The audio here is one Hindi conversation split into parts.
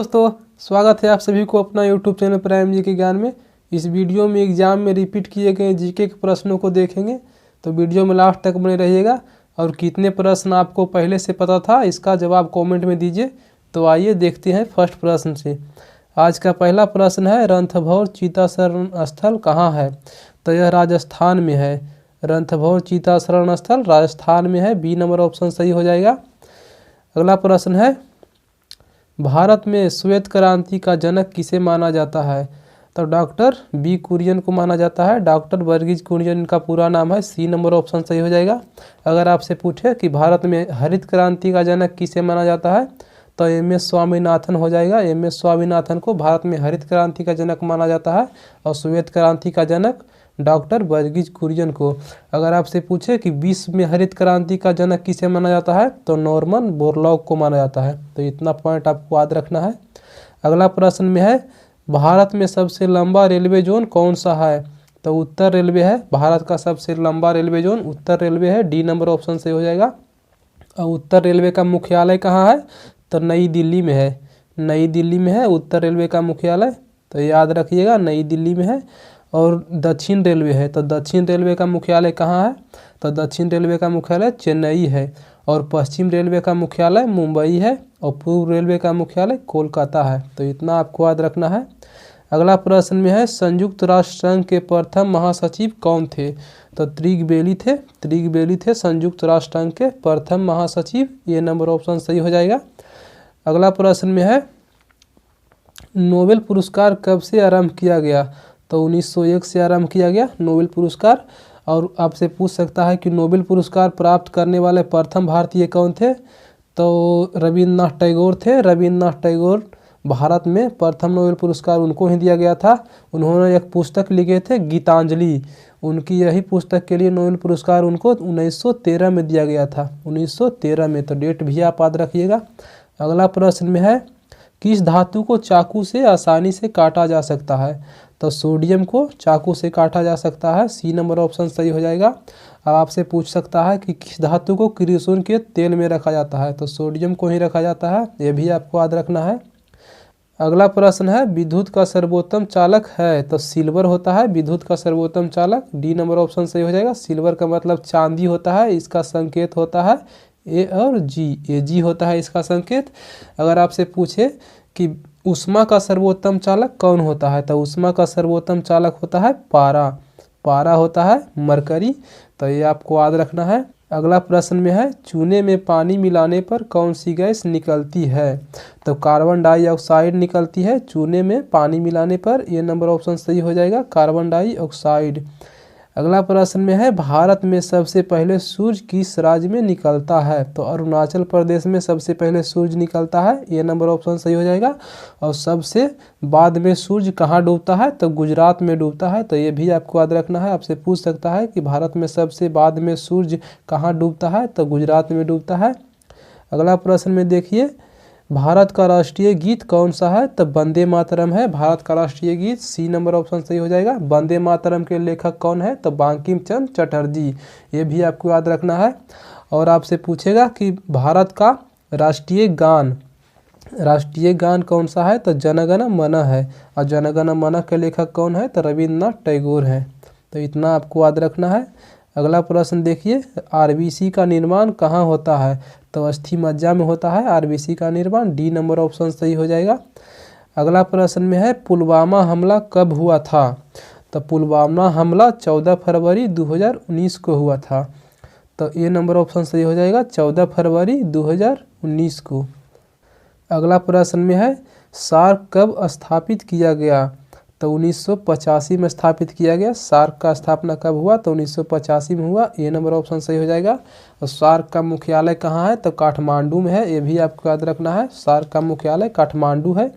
दोस्तों, स्वागत है आप सभी को अपना YouTube चैनल प्राइम जी के ज्ञान में। इस वीडियो में एग्जाम में रिपीट किए गए जीके के प्रश्नों को देखेंगे, तो वीडियो में लास्ट तक बने रहिएगा। और कितने प्रश्न आपको पहले से पता था इसका जवाब कमेंट में दीजिए। तो आइए देखते हैं फर्स्ट प्रश्न से। आज का पहला प्रश्न है, रणथंभौर चीता शरण स्थल कहाँ है? तो यह राजस्थान में है। रणथंभौर चीता शरण स्थल राजस्थान में है। बी नंबर ऑप्शन सही हो जाएगा। अगला प्रश्न है, भारत में श्वेत क्रांति का जनक किसे माना जाता है? तो डॉक्टर बी कुरियन को माना जाता है। डॉक्टर वर्गीज कुरियन इनका पूरा नाम है। सी नंबर ऑप्शन सही हो जाएगा। अगर आपसे पूछे कि भारत में हरित क्रांति का जनक किसे माना जाता है, तो एम.एस. स्वामीनाथन हो जाएगा। एम.एस. स्वामीनाथन को भारत में हरित क्रांति का जनक माना जाता है और श्वेत क्रांति का जनक डॉक्टर वर्गीज कुरियन को। अगर आपसे पूछे कि विश्व में हरित क्रांति का जनक किसे माना जाता है, तो नॉर्मन बोरलॉग को माना जाता है। तो इतना पॉइंट आपको याद रखना है। अगला प्रश्न में है, भारत में सबसे लंबा रेलवे जोन कौन सा है? तो उत्तर रेलवे है। भारत का सबसे लंबा रेलवे जोन उत्तर रेलवे है। डी नंबर ऑप्शन सही हो जाएगा। और उत्तर रेलवे का मुख्यालय कहाँ है? तो नई दिल्ली में है। नई दिल्ली में है उत्तर रेलवे का मुख्यालय, तो याद रखिएगा नई दिल्ली में है। और दक्षिण रेलवे है, तो दक्षिण रेलवे का मुख्यालय कहाँ है? तो दक्षिण रेलवे का मुख्यालय चेन्नई है। और पश्चिम रेलवे का मुख्यालय मुंबई है। और पूर्व रेलवे का मुख्यालय कोलकाता है। तो इतना आपको याद रखना है। अगला प्रश्न में है, संयुक्त राष्ट्र संघ के प्रथम महासचिव कौन थे? तो त्रिगबेली थे। त्रिगबेली थे संयुक्त राष्ट्र संघ के प्रथम महासचिव। ये नंबर ऑप्शन सही हो जाएगा। अगला प्रश्न में है, नोबेल पुरस्कार कब से आरंभ किया गया? तो 1901 से आरंभ किया गया नोबेल पुरस्कार। और आपसे पूछ सकता है कि नोबेल पुरस्कार प्राप्त करने वाले प्रथम भारतीय कौन थे? तो रविन्द्रनाथ टैगोर थे। रविन्द्रनाथ टैगोर भारत में प्रथम नोबेल पुरस्कार उनको ही दिया गया था। उन्होंने एक पुस्तक लिखे थे गीतांजलि, उनकी यही पुस्तक के लिए नोबेल पुरस्कार उनको 1913 में दिया गया था। 1913 में। तो डेट भी आप याद रखिएगा। अगला प्रश्न में है, किस धातु को चाकू से आसानी से काटा जा सकता है? तो सोडियम को चाकू से काटा जा सकता है। सी नंबर ऑप्शन सही हो जाएगा। अब आपसे पूछ सकता है कि किस धातु को किरोसिन के तेल में रखा जाता है? तो सोडियम को ही रखा जाता है। ये भी आपको याद रखना है। अगला प्रश्न है, विद्युत का सर्वोत्तम चालक है? तो सिल्वर होता है विद्युत का सर्वोत्तम चालक। डी नंबर ऑप्शन सही हो जाएगा। सिल्वर का मतलब चांदी होता है। इसका संकेत होता है ए और जी। Ag होता है इसका संकेत। अगर आपसे पूछे कि ऊष्मा का सर्वोत्तम चालक कौन होता है, तो ऊष्मा का सर्वोत्तम चालक होता है पारा। पारा होता है मरकरी। तो ये आपको याद रखना है। अगला प्रश्न में है, चूने में पानी मिलाने पर कौन सी गैस निकलती है? तो कार्बन डाइऑक्साइड निकलती है चूने में पानी मिलाने पर। ये नंबर ऑप्शन सही हो जाएगा, कार्बन डाइऑक्साइड। अगला प्रश्न में है, भारत में सबसे पहले सूर्य किस राज्य में निकलता है? तो अरुणाचल प्रदेश में सबसे पहले सूर्य निकलता है। ये नंबर ऑप्शन सही हो जाएगा। और सबसे बाद में सूर्य कहाँ डूबता है? तो गुजरात में डूबता है। तो ये भी आपको याद रखना है। आपसे पूछ सकता है कि भारत में सबसे बाद में सूर्य कहाँ डूबता है? तो गुजरात में डूबता है। अगला प्रश्न में देखिए, भारत का राष्ट्रीय गीत कौन सा है? तो वंदे मातरम है भारत का राष्ट्रीय गीत। सी नंबर ऑप्शन सही हो जाएगा। वंदे मातरम के लेखक कौन है? तो बंकिम चंद्र चटर्जी। ये भी आपको याद रखना है। और आपसे पूछेगा कि भारत का राष्ट्रीय गान कौन सा है? तो जनगण मन है। और जनगण मन के लेखक कौन है? तो रविन्द्रनाथ टैगोर हैं। तो इतना आपको याद रखना है। अगला प्रश्न देखिए, आरबीसी का निर्माण कहाँ होता है? तो अस्थि मज्जा में होता है आरबीसी का निर्माण। डी नंबर ऑप्शन सही हो जाएगा। अगला प्रश्न में है, पुलवामा हमला कब हुआ था? तो पुलवामा हमला 14 फरवरी 2019 को हुआ था। तो ये नंबर ऑप्शन सही हो जाएगा, 14 फरवरी 2019 को। अगला प्रश्न में है, सार्क कब स्थापित किया गया? तो 1985 में स्थापित किया गया। सार्क का स्थापना कब हुआ? तो 1985 में हुआ। ये नंबर ऑप्शन सही हो जाएगा। और सार्क का मुख्यालय कहाँ है? तो काठमांडू में है। ये भी आपको याद रखना है। सार्क का मुख्यालय काठमांडू है।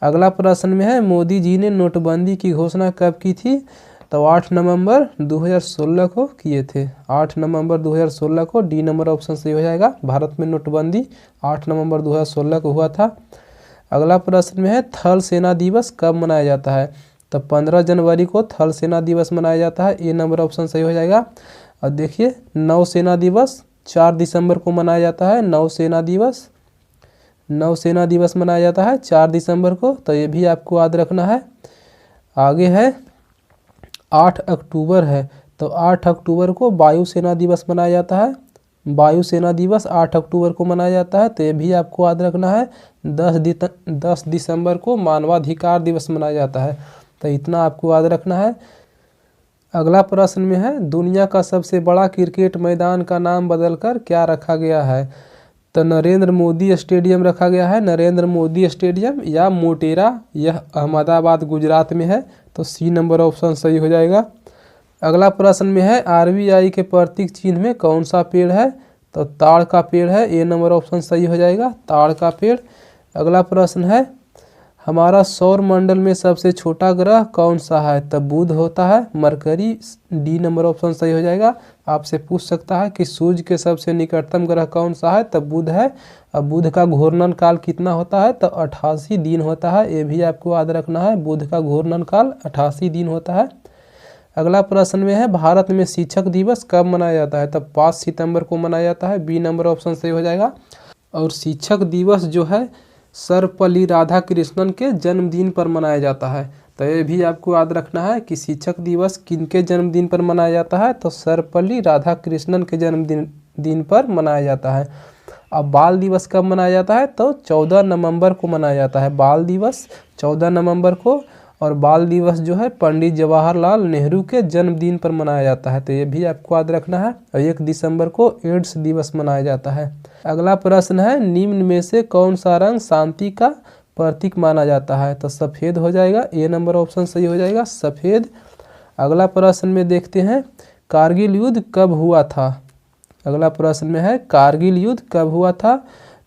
अगला प्रश्न में है, मोदी जी ने नोटबंदी की घोषणा कब की थी? तो 8 नवंबर 2016 को किए थे। 8 नवंबर 2016 को। डी नंबर ऑप्शन सही हो जाएगा। भारत में नोटबंदी 8 नवंबर 2016 को हुआ था। अगला प्रश्न में है, थल सेना दिवस कब मनाया जाता है? तो 15 जनवरी को थल सेना दिवस मनाया जाता है। ये नंबर ऑप्शन सही हो जाएगा। और देखिए, नौसेना दिवस 4 दिसंबर को मनाया जाता है। नौसेना दिवस नौसेना दिवस मनाया जाता है 4 दिसंबर को, तो ये भी आपको याद रखना है। आगे है 8 अक्टूबर है, तो 8 अक्टूबर को वायुसेना दिवस मनाया जाता है। वायुसेना दिवस 8 अक्टूबर को मनाया जाता है, तो ये भी आपको याद रखना है। 10 दिसंबर को मानवाधिकार दिवस मनाया जाता है, तो इतना आपको याद रखना है। अगला प्रश्न में है, दुनिया का सबसे बड़ा क्रिकेट मैदान का नाम बदलकर क्या रखा गया है? तो नरेंद्र मोदी स्टेडियम रखा गया है, नरेंद्र मोदी स्टेडियम या मोटेरा, यह अहमदाबाद गुजरात में है, तो सी नंबर ऑप्शन सही हो जाएगा। अगला प्रश्न में है, आरबीआई के प्रतीक चिन्ह में कौन सा पेड़ है? तो ताड़ का पेड़ है, ए नंबर ऑप्शन सही हो जाएगा, ताड़ का पेड़। अगला प्रश्न है, हमारा सौर मंडल में सबसे छोटा ग्रह कौन सा है? तब बुध होता है, मरकरी, डी नंबर ऑप्शन सही हो जाएगा। आपसे पूछ सकता है कि सूर्य के सबसे निकटतम ग्रह कौन सा है? तब बुध है। अब बुध का घूर्णन काल कितना होता है? तो 88 दिन होता है, ये भी आपको याद रखना है। बुध का घूर्णन काल 88 दिन होता है। अगला प्रश्न में है, भारत में शिक्षक दिवस कब मनाया जाता है? तब 5 सितंबर को मनाया जाता है, बी नंबर ऑप्शन सही हो जाएगा। और शिक्षक दिवस जो है सर्वपल्ली राधाकृष्णन के जन्मदिन पर मनाया जाता है, तो ये भी आपको याद रखना है कि शिक्षक दिवस किनके जन्मदिन पर मनाया जाता है? तो सर्वपल्ली राधाकृष्णन के जन्मदिन पर मनाया जाता है। अब बाल दिवस कब मनाया जाता है? तो 14 नवंबर को मनाया जाता है, बाल दिवस 14 नवंबर को। और बाल दिवस जो है पंडित जवाहरलाल नेहरू के जन्मदिन पर मनाया जाता है, तो ये भी आपको याद रखना है। और 1 दिसंबर को एड्स दिवस मनाया जाता है। अगला प्रश्न है, निम्न में से कौन सा रंग शांति का प्रतीक माना जाता है? तो सफ़ेद हो जाएगा, ए नंबर ऑप्शन सही हो जाएगा, सफ़ेद। अगला प्रश्न में देखते हैं, कारगिल युद्ध कब हुआ था? अगला प्रश्न में है, कारगिल युद्ध कब हुआ था?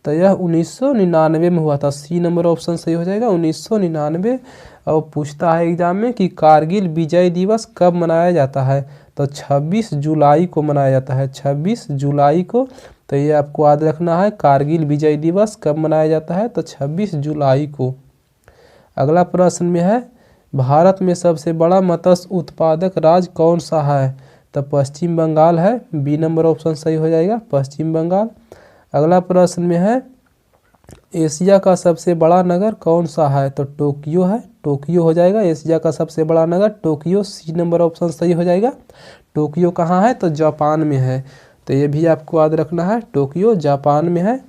तो यह 1999 में हुआ था, सी नंबर ऑप्शन सही हो जाएगा, 1999। और पूछता है एग्जाम में कि कारगिल विजय दिवस कब मनाया जाता है? तो 26 जुलाई को मनाया जाता है, 26 जुलाई को। तो ये आपको याद रखना है, कारगिल विजय दिवस कब मनाया जाता है? तो 26 जुलाई को। अगला प्रश्न में है, भारत में सबसे बड़ा मत्स्य उत्पादक राज्य कौन सा है? तो पश्चिम बंगाल है, बी नंबर ऑप्शन सही हो जाएगा, पश्चिम बंगाल। अगला प्रश्न में है, एशिया का सबसे बड़ा नगर कौन सा है? तो टोक्यो है, टोक्यो हो जाएगा, एशिया का सबसे बड़ा नगर टोक्यो, सी नंबर ऑप्शन सही हो जाएगा। टोक्यो कहाँ है? तो जापान में है, तो ये भी आपको याद रखना है, टोक्यो जापान में है।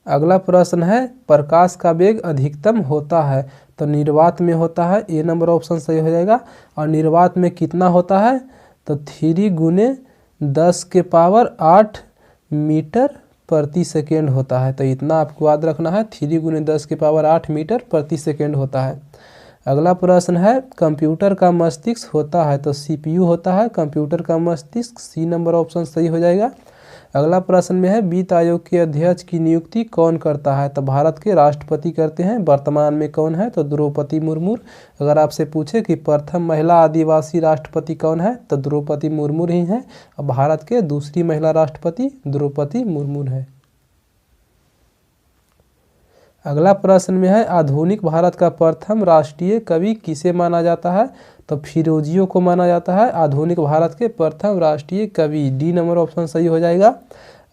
अगला प्रश्न है, प्रकाश का वेग अधिकतम होता है? तो निर्वात में होता है, ए नंबर ऑप्शन सही हो जाएगा। और निर्वात में कितना होता है? तो 3 × 10⁸ मीटर प्रति सेकेंड होता है, तो इतना आपको याद रखना है, 3 × 10⁸ मीटर प्रति सेकेंड होता है। अगला प्रश्न है, कंप्यूटर का मस्तिष्क होता है? तो सीपीयू होता है, कंप्यूटर का मस्तिष्क, सी नंबर ऑप्शन सही हो जाएगा। अगला प्रश्न में है, वित्त आयोग के अध्यक्ष की नियुक्ति कौन करता है? तो भारत के राष्ट्रपति करते हैं, वर्तमान में कौन है? तो द्रौपदी मुर्मू। अगर आपसे पूछे कि प्रथम महिला आदिवासी राष्ट्रपति कौन है? तो द्रौपदी मुर्मू ही हैं। और भारत के दूसरी महिला राष्ट्रपति द्रौपदी मुर्मू है। अगला प्रश्न में है, आधुनिक भारत का प्रथम राष्ट्रीय कवि किसे माना जाता है? तो फिरोजियो को माना जाता है आधुनिक भारत के प्रथम राष्ट्रीय कवि, डी नंबर ऑप्शन सही हो जाएगा।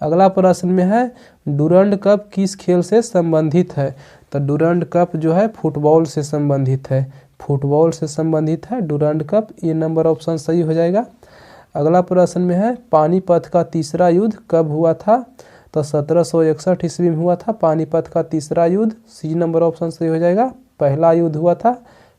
अगला प्रश्न में है, डुरंड कप किस खेल से संबंधित है? तो डुरंड कप जो है फुटबॉल से संबंधित है, फुटबॉल से संबंधित है डुरंड कप, ये नंबर ऑप्शन सही हो जाएगा। अगला प्रश्न में है, पानीपत का तीसरा युद्ध कब हुआ था? तो 1761 ईस्वी में हुआ था पानीपत का तीसरा युद्ध, सी नंबर ऑप्शन सही हो जाएगा। पहला युद्ध हुआ था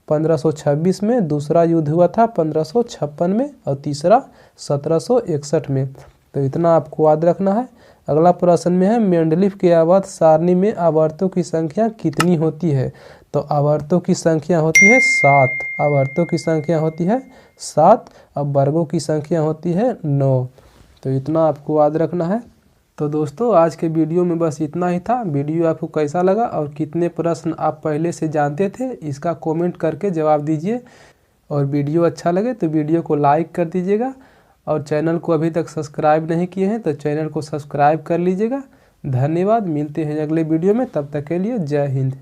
1526 में, दूसरा युद्ध हुआ था 1556 में और तीसरा 1761 में, तो इतना आपको याद रखना है। अगला प्रश्न में है, मेंडलीफ के आवर्त सारणी में आवर्तों की संख्या कितनी होती है? तो आवर्तों की संख्या होती है 7, आवर्तों की संख्या होती है 7, अब वर्गों की संख्या होती है 9, तो इतना आपको याद रखना है। तो दोस्तों आज के वीडियो में बस इतना ही था। वीडियो आपको कैसा लगा और कितने प्रश्न आप पहले से जानते थे, इसका कमेंट करके जवाब दीजिए। और वीडियो अच्छा लगे तो वीडियो को लाइक कर दीजिएगा, और चैनल को अभी तक सब्सक्राइब नहीं किए हैं तो चैनल को सब्सक्राइब कर लीजिएगा। धन्यवाद, मिलते हैं अगले वीडियो में, तब तक के लिए जय हिंद।